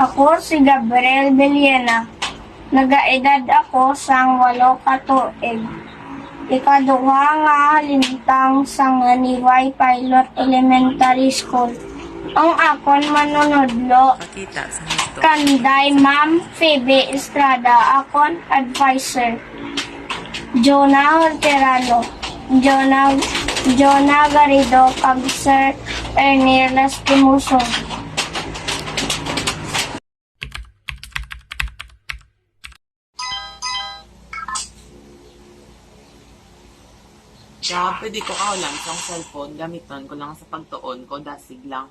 Ako si Gabriel Villena. Nagaedad ako sang 8 ka tuig. Ikaduha nga lintang sa Nganiway Pilot Elementary School. Ang akon manunodlo Pakita sa gusto. kanday Ma'am Phoebe Estrada, akon advisor. Jonah Horterano, Jonah Garrido, kag Sir Ernie Lastimoso. Kaya pwede ko lang sa cellphone, gamiton ko lang sa pagtuon ko, dasig lang.